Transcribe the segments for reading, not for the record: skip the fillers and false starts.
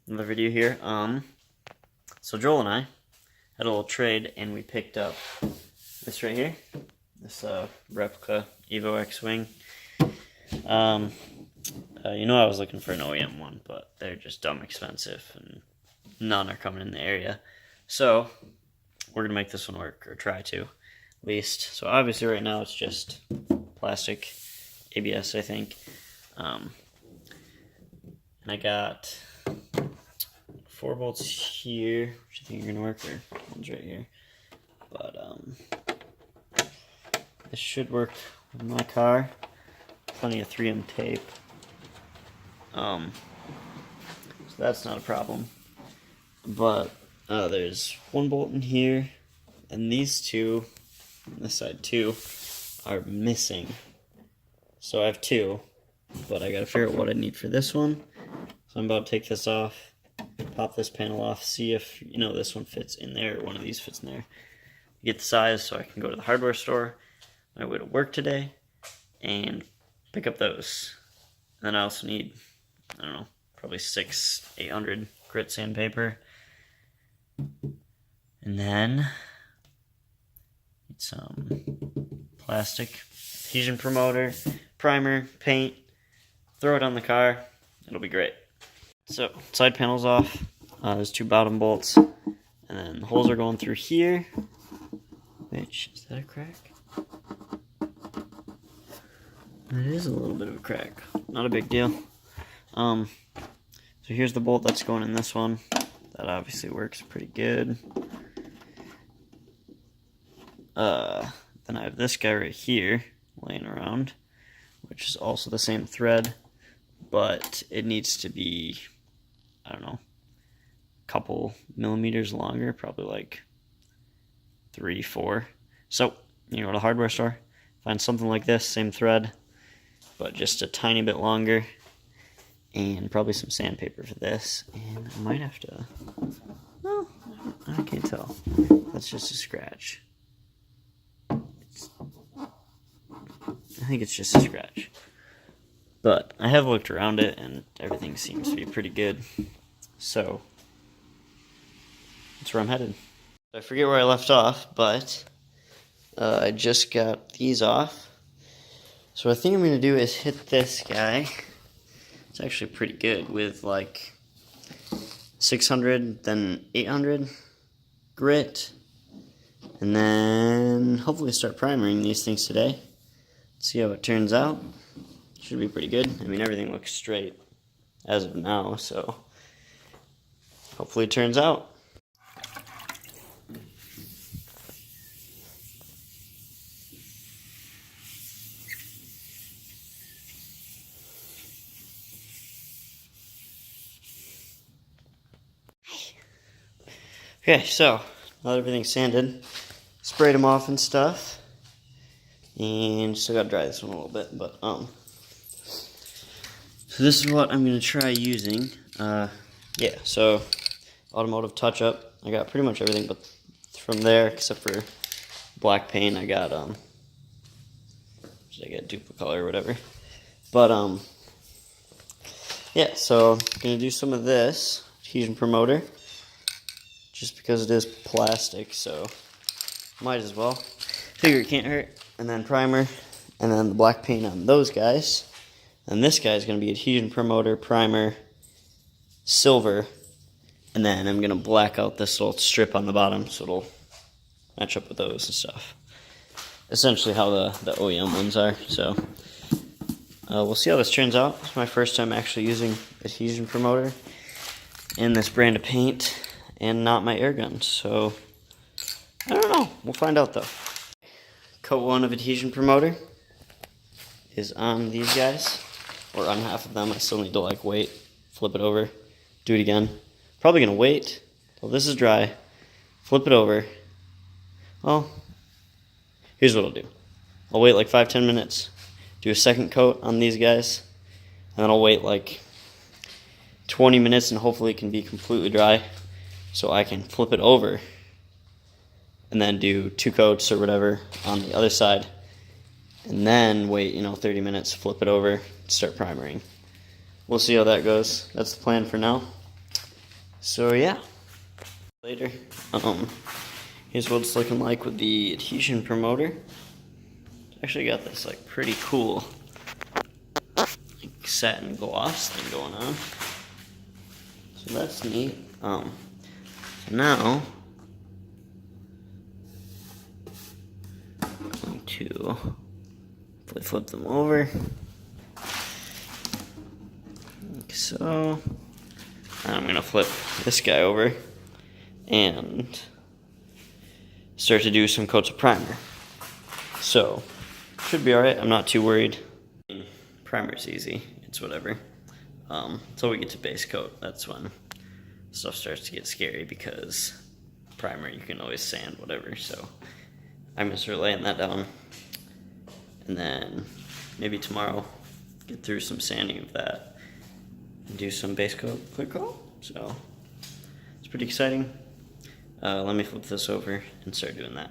Another video here. So Joel and I had a little trade, and we picked up this right here, this replica Evo X-Wing. I was looking for an OEM one, but they're just dumb expensive, and none are coming in the area. So we're gonna make this one work, or try to, at least. So obviously right now it's just plastic ABS, I think. And I got 4 bolts here, which I think are gonna work, or one's right here. But this should work with my car. Plenty of 3M tape. So that's not a problem. But there's 1 bolt in here, and these 2, on this side too, are missing. So I have 2, but I gotta figure out what I need for this one. So I'm about to take this off, pop this panel off, see if this one fits in there, or one of these fits in there. Get the size so I can go to the hardware store on my way to work today and pick up those. And then I also need, I don't know, probably 800 grit sandpaper. And then need some plastic adhesion promoter, primer, paint, throw it on the car, it'll be great. So, side panel's off, there's 2 bottom bolts, and then the holes are going through here, which, is that a crack? It is a little bit of a crack, not a big deal. So here's the bolt that's going in this one, that obviously works pretty good. Then I have this guy right here, laying around, which is also the same thread, but it needs to be, I don't know, a couple millimeters longer, probably like 3, 4. So, you go to the hardware store, find something like this, same thread, but just a tiny bit longer, and probably some sandpaper for this, and I might have to, well, I can't tell, that's just a scratch. I think it's just a scratch. But I have looked around it, and everything seems to be pretty good. So, that's where I'm headed. I forget where I left off, but I just got these off. So what I think I'm going to do is hit this guy. It's actually pretty good with like 600, then 800 grit. And then hopefully start primering these things today. See how it turns out. Should be pretty good. I mean, everything looks straight as of now, so hopefully it turns out. Okay, so now that everything's sanded, sprayed them off and stuff, and still gotta dry this one a little bit, but so this is what I'm gonna try using. Yeah, so automotive touch-up. I got pretty much everything, but from there, except for black paint, I got Duplicolor or whatever. But yeah, so I'm gonna do some of this adhesion promoter, just because it is plastic, so might as well. Figure it can't hurt. And then primer, and then the black paint on those guys. And this guy is going to be adhesion promoter, primer, silver, and then I'm going to black out this little strip on the bottom so it'll match up with those and stuff. Essentially how the OEM ones are. So we'll see how this turns out. It's my first time actually using adhesion promoter in this brand of paint, and not my air gun. So I don't know. We'll find out though. Coat 1 of adhesion promoter is on these guys, or on half of them. I still need to wait, flip it over, do it again. Probably gonna wait till this is dry, flip it over. Well, here's what I'll do. I'll wait like 5-10 minutes, do a second coat on these guys, and then I'll wait like 20 minutes and hopefully it can be completely dry so I can flip it over and then do 2 coats or whatever on the other side, and then wait 30 minutes, flip it over, start primering. We'll see how that goes. That's the plan for now. So yeah, later. Here's what it's looking like with the adhesion promoter. It's actually got this like pretty cool like satin gloss thing going on. So that's neat. So now I'm going to flip them over. Like so. I'm going to flip this guy over and start to do some coats of primer. So, should be alright. I'm not too worried. Primer's easy. It's whatever. Until we get to base coat, that's when stuff starts to get scary, because primer you can always sand whatever. So, I'm going to start laying that down. And then maybe tomorrow get through some sanding of that and do some base coat, clear coat. So it's pretty exciting. Let me flip this over and start doing that.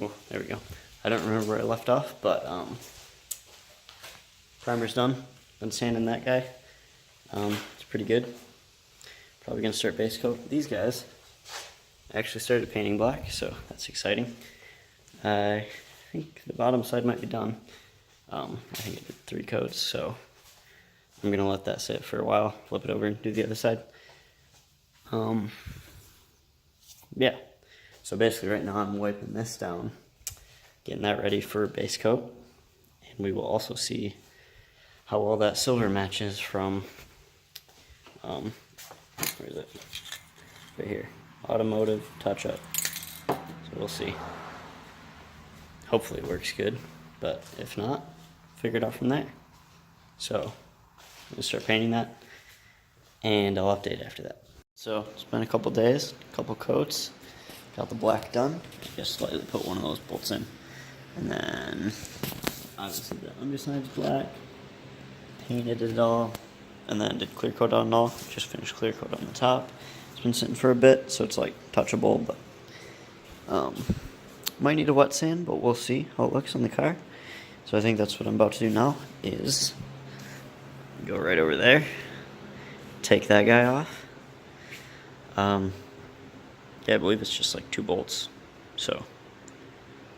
Oh, there we go. I don't remember where I left off, but primer's done. Been sanding that guy. It's pretty good. Probably gonna start base coat. These guys, I actually started painting black, so that's exciting. I think the bottom side might be done. I think I did 3 coats, so I'm gonna let that sit for a while, flip it over and do the other side. Yeah, so basically right now I'm wiping this down, getting that ready for base coat, and we will also see how well that silver matches from, where is it? Right here, automotive touch-up. So we'll see. Hopefully it works good, but if not, figure it out from there. So I'm gonna start painting that, and I'll update after that. So it's been a couple days, a couple coats, got the black done. Just slightly put one of those bolts in, and then obviously the underside's black. Painted it all, and then did clear coat on it all. Just finished clear coat on the top. It's been sitting for a bit, so it's like touchable, but might need a wet sand, but we'll see how it looks on the car. So I think that's what I'm about to do now, is go right over there, take that guy off. Yeah, I believe it's just like 2 bolts. So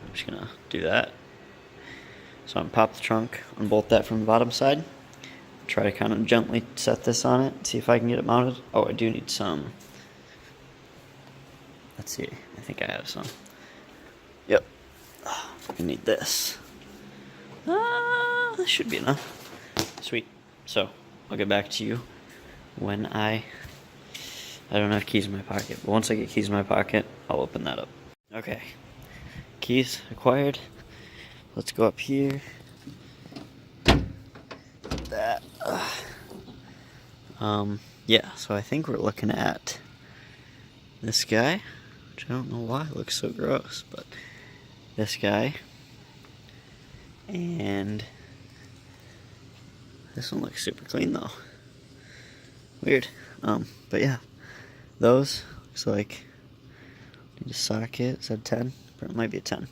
I'm just gonna do that. So I'm gonna pop the trunk, unbolt that from the bottom side, try to kind of gently set this on it, see if I can get it mounted. Oh, I do need some. Let's see, I think I have some. Yep, I need this. This should be enough. Sweet. So I'll get back to you when I don't have keys in my pocket, but once I get keys in my pocket, I'll open that up. Okay, keys acquired. Let's go up here. That. Yeah, so I think we're looking at this guy, which I don't know why it looks so gross, but this guy. And this one looks super clean though. Weird. But yeah, those looks like need a socket. Is that 10? Or it might be a 10.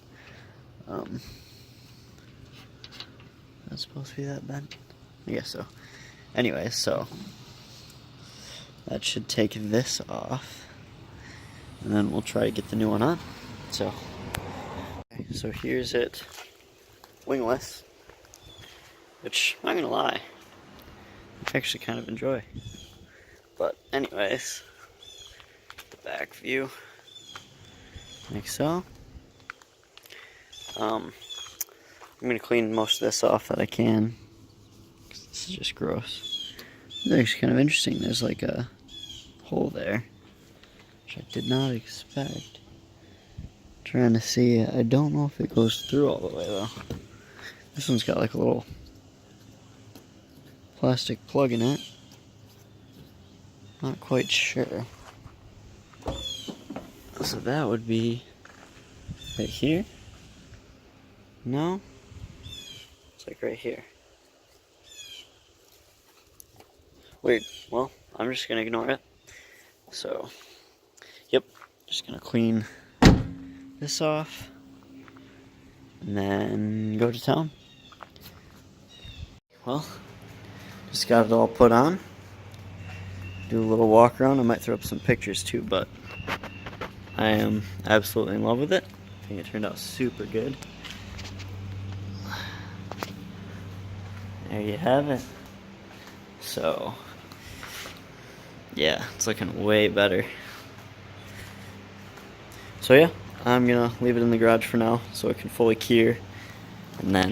That's supposed to be that bent? I guess so. Anyway, so that should take this off, and then we'll try to get the new one on. So, okay, so here's it, wingless, which I'm not gonna lie, I actually kind of enjoy. But anyways, the back view, like so. I'm gonna clean most of this off that I can, 'cause this is just gross. It's actually kind of interesting. There's like a hole there, which I did not expect. Trying to see, I don't know if it goes through all the way though. This one's got like a little plastic plug in it. Not quite sure. So that would be right here. No? It's like right here. Weird. Well, I'm just gonna ignore it. So, yep, just gonna clean this off and then go to town. Well, just got it all put on, do a little walk around. I might throw up some pictures too, but I am absolutely in love with it. I think it turned out super good. There you have it. So, yeah, it's looking way better. So yeah, I'm gonna leave it in the garage for now so it can fully cure, and then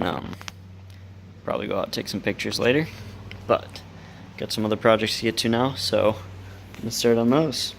probably go out and take some pictures later. But got some other projects to get to now, so I'm gonna start on those.